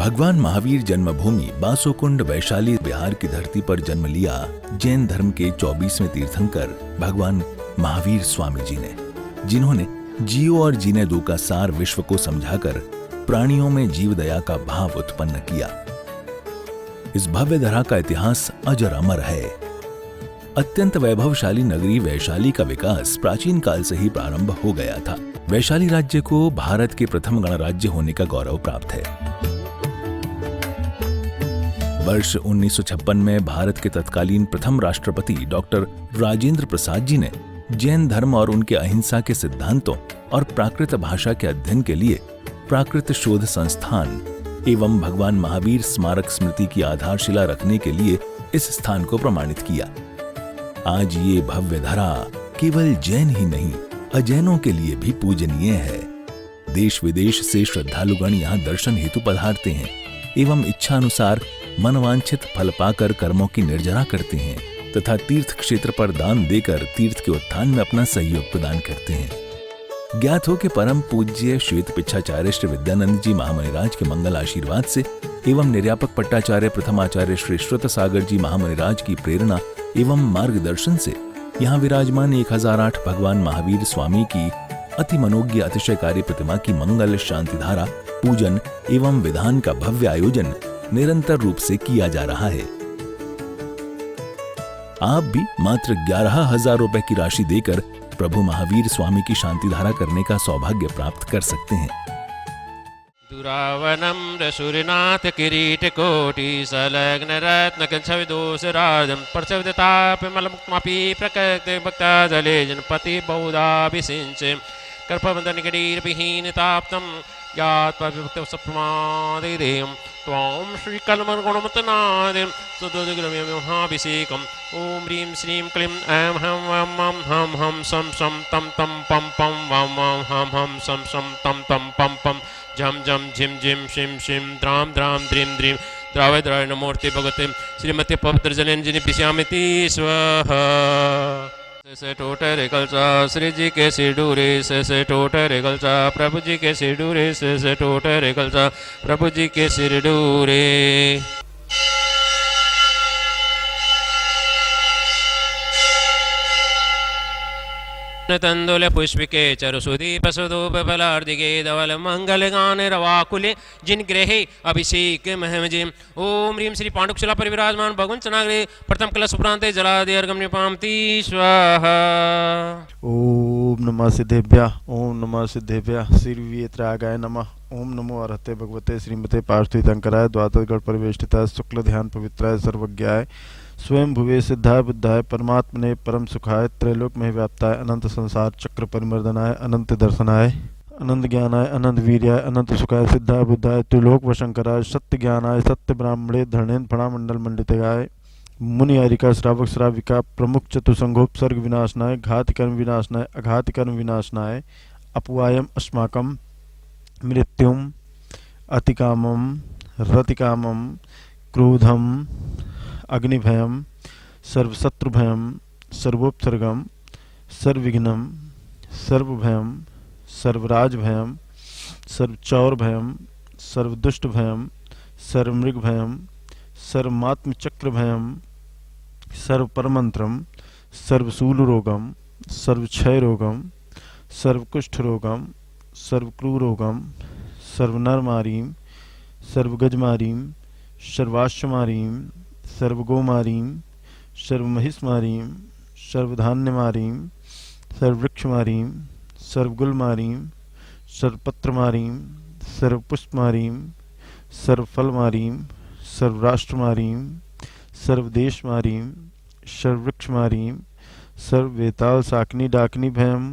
भगवान महावीर जन्मभूमि बासोकुंड वैशाली बिहार की धरती पर जन्म लिया जैन धर्म के 24वें तीर्थंकर भगवान महावीर स्वामी जी ने, जिन्होंने जियो और जीने दो का सार विश्व को समझाकर प्राणियों में जीव दया का भाव उत्पन्न किया। इस भव्य धरा का इतिहास अजर अमर है। अत्यंत वैभवशाली नगरी वैशाली का विकास प्राचीन काल से ही प्रारंभ हो गया था। वैशाली राज्य को भारत के प्रथम गणराज्य होने का गौरव प्राप्त है। वर्ष 1956 में भारत के तत्कालीन प्रथम राष्ट्रपति डॉक्टर राजेंद्र प्रसाद जी ने जैन धर्म और उनके अहिंसा के सिद्धांतों और प्राकृत भाषा के अध्ययन के लिए प्राकृत शोध संस्थान एवं भगवान महावीर स्मारक स्मृति की आधारशिला रखने के लिए इस स्थान को प्रमाणित किया। आज ये भव्य धरा केवल जैन ही नहीं, अजैनों के लिए भी पूजनीय है। देश विदेश से श्रद्धालुगण यहाँ दर्शन हेतु पधारते हैं एवं इच्छा अनुसार मनवांछित फल पाकर कर्मों की निर्जरा करते हैं तथा तीर्थ क्षेत्र पर दान देकर तीर्थ के उत्थान में अपना सहयोग प्रदान करते हैं। ज्ञात हो कि परम पूज्य श्वेत पिच्छाचार्य श्री विद्यानंद जी महामुनिराज के मंगल आशीर्वाद से एवं निर्यापक पट्टाचार्य प्रथमाचार्य श्री श्रुत सागर जी महामुनिराज की प्रेरणा एवं मार्गदर्शन से यहाँ विराजमान 1008 भगवान महावीर स्वामी की अति मनोज्ञ अतिशयकारी प्रतिमा की मंगल शांति धारा पूजन एवं विधान का भव्य आयोजन निरंतर रूप से किया जा रहा है। आप भी मात्र 11,000 रुपए की राशि देकर प्रभु महावीर स्वामी की शांति धारा करने का सौभाग्य प्राप्त कर सकते हैं। दुरावनम रसूरनाथ किरीट कोटि संलग्न रत्न कंचविदोषराजं परचविदताप मलमुक्तमपि प्रकृति भक्ता जले जनपति बहुधाभिषिञ्चे कर्पवदनगरीरविहीनताप्तं ज्ञात्वाभिभक्तसप्रमादिदेयं त्वां श्रीकलमगुणमतनादिं सुदुर्गमहाभिषेकम् ॐ ह्रीं श्रीं क्लीं ऐं हं वं मं हं हं सं सं तं तं पं पं वं वं हं हं सं सं तं तं पं पं झं झं झिं झिं शिं शिं द्रां द्रां द्रीं द्रीं द्रावय द्रावय नमोर्ते भगवते श्रीमते पवित्रजलेन पिश्यामिति स्वाहा। से टोटरे कलचा श्री जी के सिडूरे से टोटरे कलचा प्रभु जी के सिडूरे से टोटरे कलचा प्रभु जी के सिरडूरे। तंदुल पुष्पिके चरुसुदीप सुधूप फलार्दिके धवल मंगल गान रवाकुले जिन ग्रहे अभिषेक महमजिम ओम ह्रीं श्री पांडुकशिला पर विराजमान भगवान चनाग्रे प्रथम कलश उपरांते जलादि अर्घम निपामति स्वाहा। ओम नमः सिद्धेभ्यः ओम नमः सिद्धेभ्यः श्रीवेत्रागाय नमः। ओम नमो अरहते भगवते श्रीमते पार्थिवतीर्थंकराय द्वादशगढ़ परिवेष्टिताय शुक्ल ध्यान पवित्राय सर्वज्ञाय स्वयं भुवे सिद्धाय बुद्धाय परमात्मने परम सुखाय त्रैलोक में व्याप्ताय अनंत संसार चक्र परिमर्दनाय अनंत दर्शनाय अनंत ज्ञानाय अनंत वीर्याय अनंत सुखाय सिद्धाय बुद्धाय त्रिलोक वशंकराय सत्य ज्ञानाय सत्य ब्राह्मणे धरणेन फणामंडल मंडितगाय मुनि आरिका श्रावक श्राविका प्रमुख चतुसंघोपसर्ग विनाशनाय घात कर्म विनाशनाय अघात कर्म विनाशनाय अपवायम अस्माकम मृत्युम अतिकामम रतिकामम क्रोधम अग्निभयम सर्वशत्रुभयम सर्वोपसर्गम सर्वविघ्नम सर्वभयम सर्वराजभयम सर्वचौरभयम सर्वदुष्टभयम सर्वमृगभयम सर्वमात्मचक्रभयम सर्वपरमंत्रम सर्वशूलरोगम सर्वक्षयरोगम सर्वकुष्ठरोगम सर्वक्रूरोगम सर्वनरमारीम सर्वगजमारीम सर्वाश्वमारीम सर्वगोमारीम सर्वमहिषमारीम सर्वधान्यमारीम सर्ववृक्षमारीम सर्वगुलमारीम सर्वपत्रमारीम सर्वपुष्पमारीम सर्वफलमारीम सर्वराष्ट्रमारीम सर्वदेशमारीम सर्ववृक्षमारीम सर्ववेताल साकनी डाकनी भयम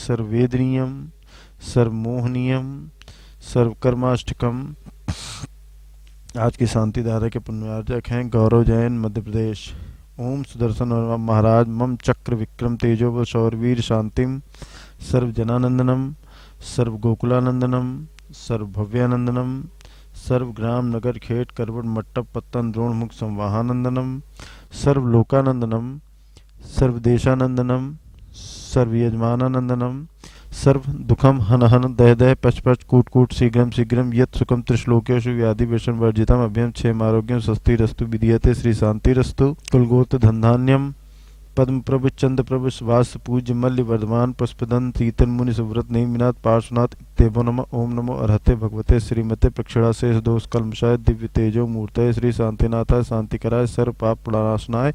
सर्ववेदनीयम सर्वमोहनीयम सर्वकर्माष्टकम। आज की शांति धारा के पुण्यार्जक हैं गौरव जैन मध्य प्रदेश। ओम सुदर्शन महाराज मम चक्र विक्रम तेजो शौरवीर शांतिम सर्वजनानंदनम सर्वगोकुलानंदनम सर्वभव्यानंदनम सर्वग्राम नगर खेट करवट मट्टप पत्तन द्रोण मुख संवाहानंदनम सर्वलोकानंदनम सर्वदेशानंदनम सर्वयजमानानंदनम सर्व दुखम हन हन दह दह पच पच कूट कूट शीघ्रम शीघ्रम यत् सुखम त्रिश्लोकेषु व्याधि विषम वर्जितम अभ्यम क्षेम आरोग्यम स्वस्तिरस्तु विधीयते श्री शांतिरस्तु कुलगोत्र धनधान्यम पद्म प्रभु चंद्र प्रभु वास पूज्य मल्ल वर्धमान पुष्पदन शीतल मुनि सुव्रत नेमिनाथ पार्श्वनाथ देवो नमः ओम नमो अरहते भगवते श्रीमते प्रक्षणाशेष दोष कल्मषाय दिव्य तेजो मूर्तये श्री शांतिनाथाय शांतिकराय सर्व पाप प्रणाशनाय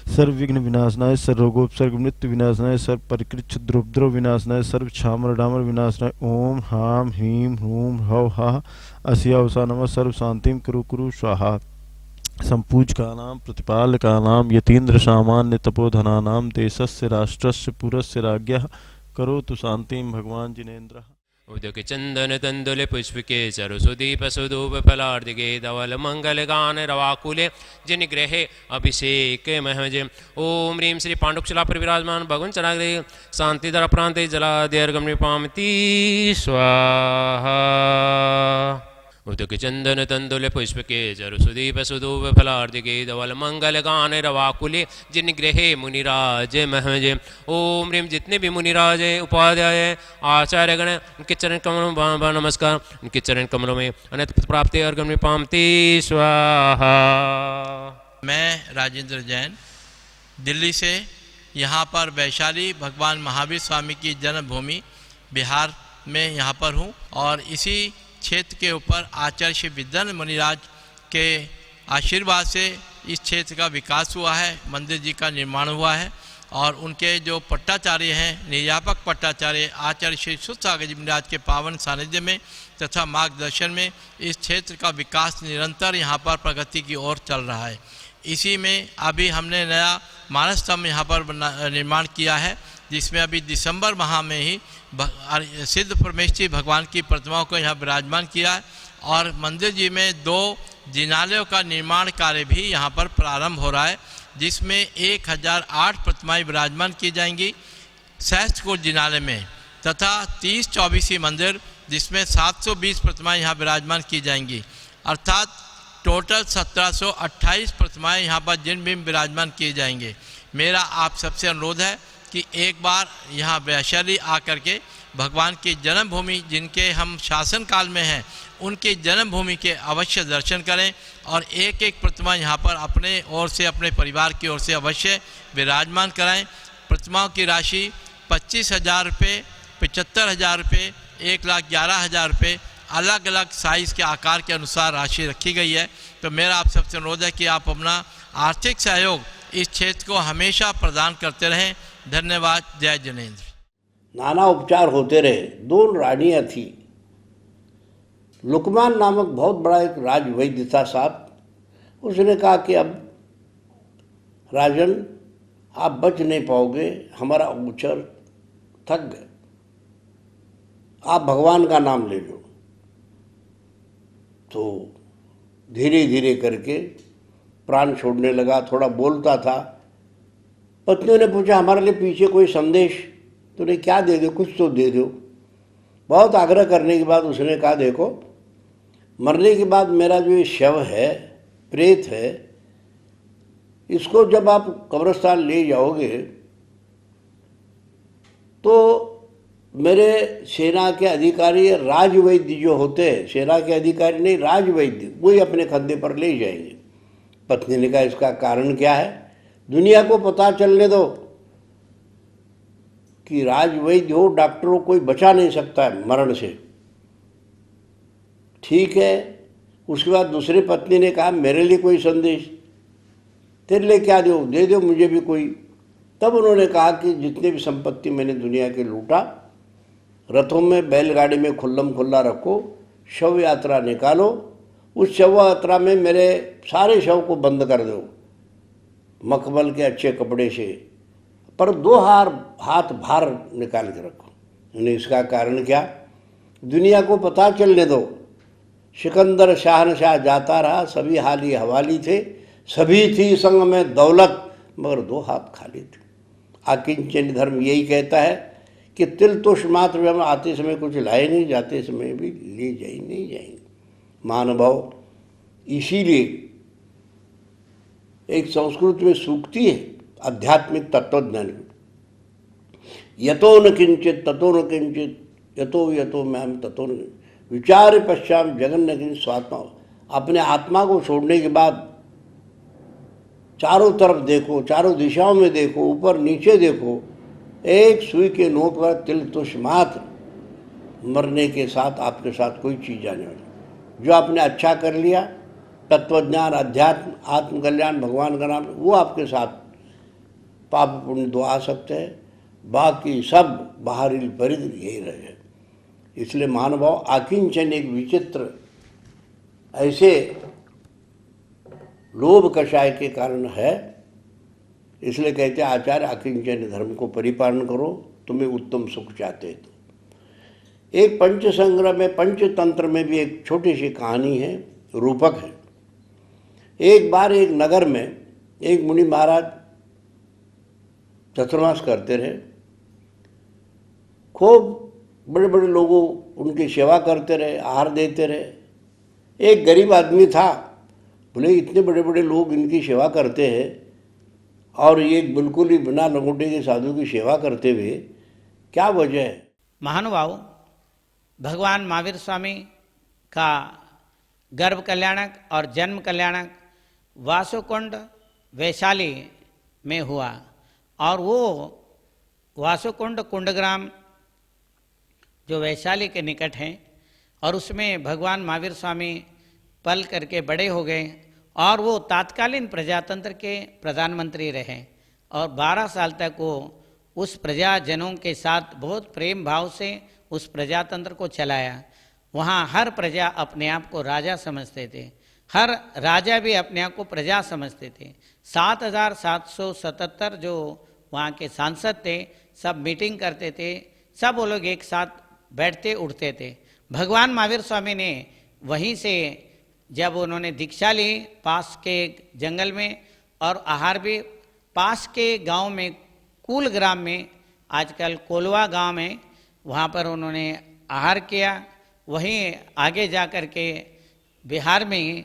सर्व विघ्न विनाशनाय सर्व रोगोपसर्ग मृत्यु विनाशनाय सर्व परिकृत क्षुद्रोपद्रव विनाशनाय सर्व छामर डामर विनाशनाय ओम हाम ह्रीम ह्रूम हव हा अस्यावसा नमः सर्व शांतिम कुरु कुरु स्वाहा संपूज का नाम प्रतिपाल का नाम यतीन्द्र सामान्य तपोधना नाम देशस्य राष्ट्रस्य पुरस्य राज्ञः करोतु शांतिम भगवान जिनेन्द्र उदक चंदन तंदुल पुष्पके सरस्वदीप सुधूप फलार्दिके धवल मंगल गान रवाकुले जिन ग्रहे अभिषेक महज ओम ह्रीं श्री पांडुक्षला पर विराजमान भगवान चराग्रे शांति दर प्रांते जलाद्यर्गम निपामति स्वाहा उदक चंदन तंदुल पुष्पके सरस्वदीप सुधूप फलार्दिके धवल मंगल गान रवाकुले जिन ग्रहे मुनिराज महज ओम ह्रीं जितने भी मुनिराज उपाध्याय आचार्य गण उनके चरण कमलों में नमस्कार उनके चरण कमलों में अनंत प्राप्ति अर्घम में पामती स्वाहा। मैं राजेंद्र जैन दिल्ली से यहाँ पर वैशाली भगवान महावीर स्वामी की जन्मभूमि बिहार में यहाँ पर हूँ और इसी क्षेत्र के ऊपर आचार्य श्री विद्यानंद मुनिराज के आशीर्वाद से इस क्षेत्र का विकास हुआ है, मंदिर जी का निर्माण हुआ है और उनके जो पट्टाचार्य हैं निर्यापक पट्टाचार्य आचार्य श्री सुसागर जी मुनिराज के पावन सानिध्य में तथा मार्गदर्शन में इस क्षेत्र का विकास निरंतर यहाँ पर प्रगति की ओर चल रहा है। इसी में अभी हमने नया मानस स्तंभ यहाँ पर निर्माण किया है जिसमें अभी दिसंबर माह में ही सिद्ध परमेश्वरी भगवान की प्रतिमाओं को यहाँ विराजमान किया है और मंदिर जी में 2 जिनालयों का निर्माण कार्य भी यहाँ पर प्रारंभ हो रहा है जिसमें 1008 प्रतिमाएं विराजमान की जाएंगी सहस्त्रकूट जिनालय में तथा 30-24 मंदिर जिसमें 720 प्रतिमाएं यहाँ विराजमान की जाएंगी अर्थात टोटल 1728 प्रतिमाएं यहाँ पर जिन भी विराजमान किए जाएंगे। मेरा आप सबसे अनुरोध है कि एक बार यहाँ वैशाली आकर के भगवान की जन्मभूमि जिनके हम शासन काल में हैं उनकी जन्मभूमि के अवश्य दर्शन करें और एक एक प्रतिमा यहाँ पर अपने ओर से अपने परिवार की ओर से अवश्य विराजमान कराएं। प्रतिमाओं की राशि 25,000 रुपये, 75,000 रुपये, 1,11,000 रुपये अलग अलग साइज़ के आकार के अनुसार राशि रखी गई है। तो मेरा आप सबसे अनुरोध है कि आप अपना आर्थिक सहयोग इस क्षेत्र को हमेशा प्रदान करते रहें। धन्यवाद। जय जिनेन्द्र। नाना उपचार होते रहे। 2 रानियाँ थी। लुकमान नामक बहुत बड़ा एक राज वैद्य था साहब। उसने कहा कि अब राजन आप बच नहीं पाओगे, हमारा उपचार थक गए, आप भगवान का नाम ले लो। तो धीरे धीरे करके प्राण छोड़ने लगा, थोड़ा बोलता था। पत्नियों ने पूछा हमारे लिए पीछे कोई संदेश तो नहीं, क्या दे दो, कुछ तो दे दो। बहुत आग्रह करने के बाद उसने कहा देखो मरने के बाद मेरा जो ये शव है, प्रेत है, इसको जब आप कब्रिस्तान ले जाओगे तो मेरे सेना के अधिकारी राजवैद्य जो होते हैं, सेना के अधिकारी नहीं राजवैद्य, वही अपने कंधे पर ले जाएंगे। पत्नी ने कहा इसका कारण क्या है? दुनिया को पता चलने दो कि राजवैद्य हो, डॉक्टरों कोई बचा नहीं सकता है मरण से। ठीक है। उसके बाद दूसरी पत्नी ने कहा मेरे लिए कोई संदेश, तेरे लिए क्या दो, दे दो मुझे भी कोई। तब उन्होंने कहा कि जितने भी संपत्ति मैंने दुनिया के लूटा, रथों में बैलगाड़ी में खुल्लम खुल्ला रखो, शव यात्रा निकालो, उस शव यात्रा में मेरे सारे शव को बंद कर दो मखमल के अच्छे कपड़े से, पर 2 हाथ बाहर निकाल के रखो। यानी इसका कारण क्या? दुनिया को पता चलने दो सिकंदर शहनशाह जाता रहा, सभी हाली हवाली थे, सभी थी संग में दौलत, मगर 2 हाथ खाली थे। आकिंचन धर्म यही कहता है कि तिल तुष मात्र में हम आते समय कुछ लाए नहीं, जाते समय भी ले जाए नहीं जाएंगे। महानुभाव, इसीलिए एक संस्कृत में सूक्ति है आध्यात्मिक तत्वज्ञान की, यतो न किंचित ततो न किंचित यतो यतो मैं ततो न विचार पश्चात जगन न किंचित स्वात्मा। अपने आत्मा को छोड़ने के बाद चारों तरफ देखो, चारों दिशाओं में देखो, ऊपर नीचे देखो, एक सुई के नोक पर तिल तुष मात्र, मरने के साथ आपके साथ कोई चीज आने वाली। जो आपने अच्छा कर लिया, तत्वज्ञान, अध्यात्म, आत्मकल्याण, भगवान का नाम, वो आपके साथ पाप पुण्य दो आ सकते हैं, बाकी सब बाहरी परिधि यही रहे। इसलिए महानुभाव आकिंचन एक विचित्र ऐसे लोभ कषाय के कारण है। इसलिए कहते हैं आचार्य आकिंचन धर्म को परिपालन करो, तुम्हें उत्तम सुख चाहते तो। एक पंच संग्रह में, पंचतंत्र में भी एक छोटी सी कहानी है, रूपक है। एक बार एक नगर में एक मुनि महाराज चतुर्मास करते रहे। खूब बड़े बड़े लोगों उनकी सेवा करते रहे, आहार देते रहे। एक गरीब आदमी था, बोले इतने बड़े बड़े लोग इनकी सेवा करते हैं और ये बिल्कुल ही बिना लंगोटे के साधु की सेवा करते हुए क्या वजह है? महानुभाव, भगवान महावीर स्वामी का गर्भ कल्याणक और जन्म कल्याणक वासुकुंड वैशाली में हुआ और वो वासुकुंड कुंडग्राम जो वैशाली के निकट हैं और उसमें भगवान महावीर स्वामी पल करके बड़े हो गए और वो तात्कालीन प्रजातंत्र के प्रधानमंत्री रहे और 12 साल तक वो उस प्रजाजनों के साथ बहुत प्रेम भाव से उस प्रजातंत्र को चलाया। वहाँ हर प्रजा अपने आप को राजा समझते थे, हर राजा भी अपने आप को प्रजा समझते थे। 7,777 जो वहाँ के सांसद थे, सब मीटिंग करते थे, सब वो लोग एक साथ बैठते उठते थे। भगवान महावीर स्वामी ने वहीं से जब उन्होंने दीक्षा ली पास के जंगल में और आहार भी पास के गांव में, कुल ग्राम में, आजकल कोलवा गांव में, वहाँ पर उन्होंने आहार किया। वहीं आगे जा कर के बिहार में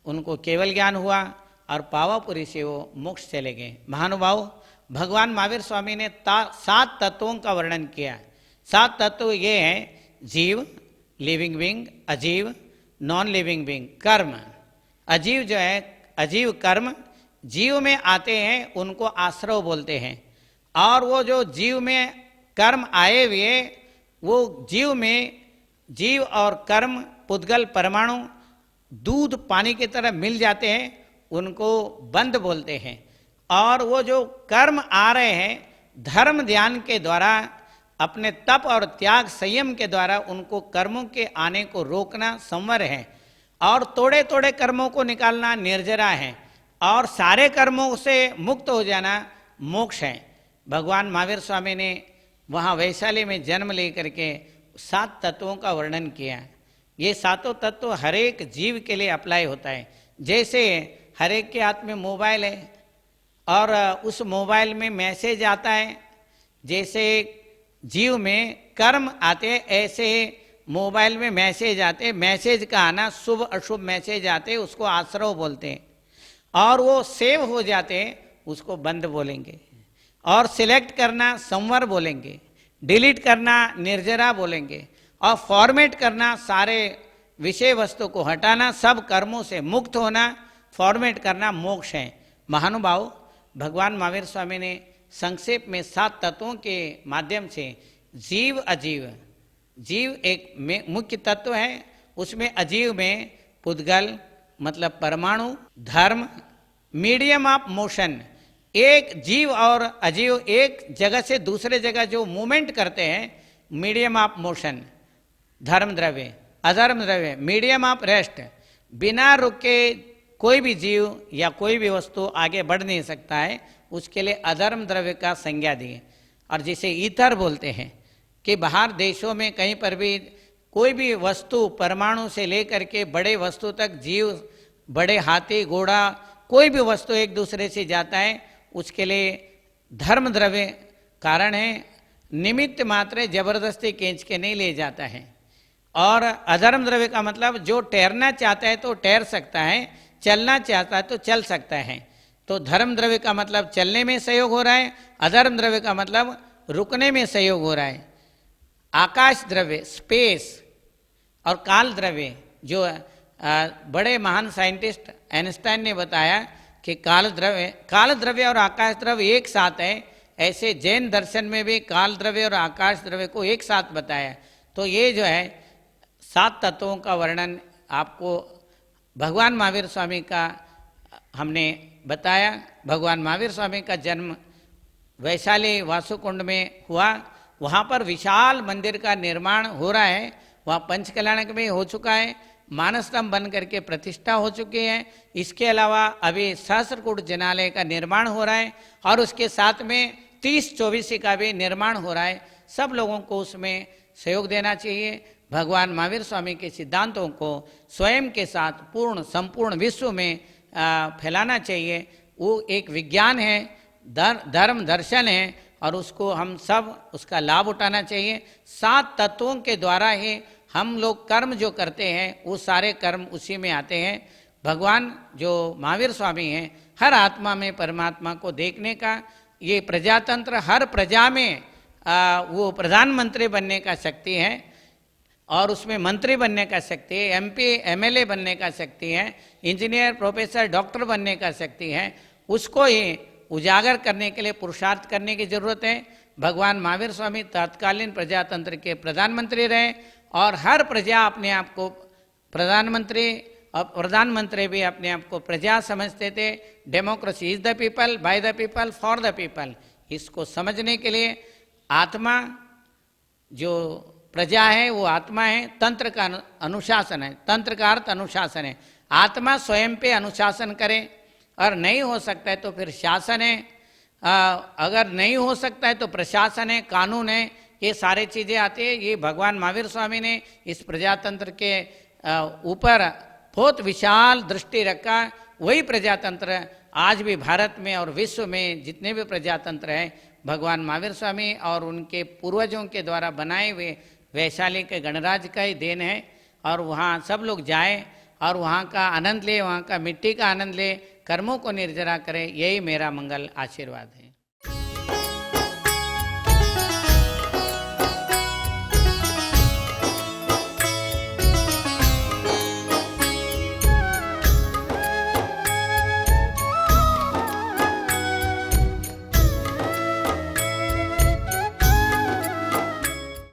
उनको केवल ज्ञान हुआ और पावापुरी से वो मोक्ष चले गए। महानुभाव, भगवान महावीर स्वामी ने 7 तत्वों का वर्णन किया। 7 तत्व ये हैं: जीव, लिविंग बीइंग, अजीव, नॉन लिविंग बीइंग, कर्म। अजीव जो है, अजीव कर्म जीव में आते हैं, उनको आश्रव बोलते हैं। और वो जो जीव में कर्म आए हुए, वो जीव में जीव और कर्म पुद्गल परमाणु दूध पानी की तरह मिल जाते हैं, उनको बंध बोलते हैं। और वो जो कर्म आ रहे हैं, धर्म ध्यान के द्वारा, अपने तप और त्याग संयम के द्वारा उनको कर्मों के आने को रोकना संवर है। और तोड़े तोड़े कर्मों को निकालना निर्जरा है। और सारे कर्मों से मुक्त हो जाना मोक्ष है। भगवान महावीर स्वामी ने वहाँ वैशाली में जन्म लेकर के 7 तत्वों का वर्णन किया। ये 7 तत्व हर एक जीव के लिए अप्लाई होता है। जैसे हर एक के हाथ में मोबाइल है और उस मोबाइल में मैसेज आता है, जैसे जीव में कर्म आते हैं, ऐसे मोबाइल में मैसेज आते हैं। मैसेज का आना, शुभ अशुभ मैसेज आते हैं, उसको आश्रव बोलते हैं। और वो सेव हो जाते हैं, उसको बंद बोलेंगे। और सिलेक्ट करना संवर बोलेंगे, डिलीट करना निर्जरा बोलेंगे, और फॉर्मेट करना सारे विषय वस्तु को हटाना, सब कर्मों से मुक्त होना, फॉर्मेट करना मोक्ष है। महानुभाव, भगवान महावीर स्वामी ने संक्षेप में 7 तत्वों के माध्यम से जीव अजीव, जीव एक मुख्य तत्व है, उसमें अजीव में पुद्गल मतलब परमाणु, धर्म, मीडियम ऑफ मोशन, एक जीव और अजीव एक जगह से दूसरे जगह जो मूवमेंट करते हैं, मीडियम ऑफ मोशन, धर्म द्रव्य, अधर्म द्रव्य, मीडियम ऑफ रेस्ट। बिना रुके कोई भी जीव या कोई भी वस्तु आगे बढ़ नहीं सकता है, उसके लिए अधर्म द्रव्य का संज्ञा दिए। और जिसे ईथर बोलते हैं कि बाहर देशों में कहीं पर भी कोई भी वस्तु परमाणु से लेकर के बड़े वस्तु तक, जीव, बड़े हाथी, घोड़ा, कोई भी वस्तु एक दूसरे से जाता है, उसके लिए धर्म द्रव्य कारण है। निमित्त मात्र जबरदस्ती खींच के नहीं ले जाता है। और अधर्म द्रव्य का मतलब जो तैरना चाहता है तो तैर सकता है, चलना चाहता है तो चल सकता है। तो धर्म द्रव्य का मतलब चलने में सहयोग हो रहा है, अधर्म द्रव्य का मतलब रुकने में सहयोग हो रहा है। आकाश द्रव्य स्पेस और काल द्रव्य, जो बड़े महान साइंटिस्ट आइंस्टाइन ने बताया कि काल द्रव्य और आकाश द्रव्य एक साथ है, ऐसे जैन दर्शन में भी काल द्रव्य और आकाश द्रव्य को एक साथ बताया। तो ये जो है 7 तत्वों का वर्णन आपको भगवान महावीर स्वामी का हमने बताया। भगवान महावीर स्वामी का जन्म वैशाली वासुकुंड में हुआ। वहाँ पर विशाल मंदिर का निर्माण हो रहा है। वहाँ पंचकल्याणक में हो चुका है, मानसतम बन करके प्रतिष्ठा हो चुकी है। इसके अलावा अभी सहस्त्रकूट जनालय का निर्माण हो रहा है और उसके साथ में 30-24 का भी निर्माण हो रहा है। सब लोगों को उसमें सहयोग देना चाहिए। भगवान महावीर स्वामी के सिद्धांतों को स्वयं के साथ पूर्ण संपूर्ण विश्व में फैलाना चाहिए। वो एक विज्ञान है, धर्म दर्शन है और उसको हम सब उसका लाभ उठाना चाहिए। 7 तत्वों के द्वारा ही हम लोग कर्म जो करते हैं वो सारे कर्म उसी में आते हैं। भगवान जो महावीर स्वामी हैं, हर आत्मा में परमात्मा को देखने का ये प्रजातंत्र, हर प्रजा में वो प्रधानमंत्री बनने का शक्ति है और उसमें मंत्री बनने का शक्ति है, MP MLA बनने का शक्ति है, इंजीनियर प्रोफेसर डॉक्टर बनने का शक्ति है। उसको ही उजागर करने के लिए पुरुषार्थ करने की जरूरत है। भगवान महावीर स्वामी तत्कालीन प्रजातंत्र के प्रधानमंत्री रहे और हर प्रजा अपने आप को प्रधानमंत्री और प्रधानमंत्री भी अपने आप को प्रजा समझते थे। Democracy is the people, by the people, for the people. इसको समझने के लिए आत्मा जो प्रजा है वो आत्मा है, तंत्र का अनुशासन है। तंत्र का अर्थ अनुशासन है। आत्मा स्वयं पे अनुशासन करे और नहीं हो सकता है तो फिर शासन है, अगर नहीं हो सकता है तो प्रशासन है, कानून है। ये सारे चीज़ें आती है। ये भगवान महावीर स्वामी ने इस प्रजातंत्र के ऊपर बहुत विशाल दृष्टि रखा। वही प्रजातंत्र आज भी भारत में और विश्व में जितने भी प्रजातंत्र हैं भगवान महावीर स्वामी और उनके पूर्वजों के द्वारा बनाए हुए वैशाली के गणराज्य का ही देन है। और वहाँ सब लोग जाएं और वहाँ का आनंद ले, वहाँ का मिट्टी का आनंद ले, कर्मों को निर्जरा करें। यही मेरा मंगल आशीर्वाद है।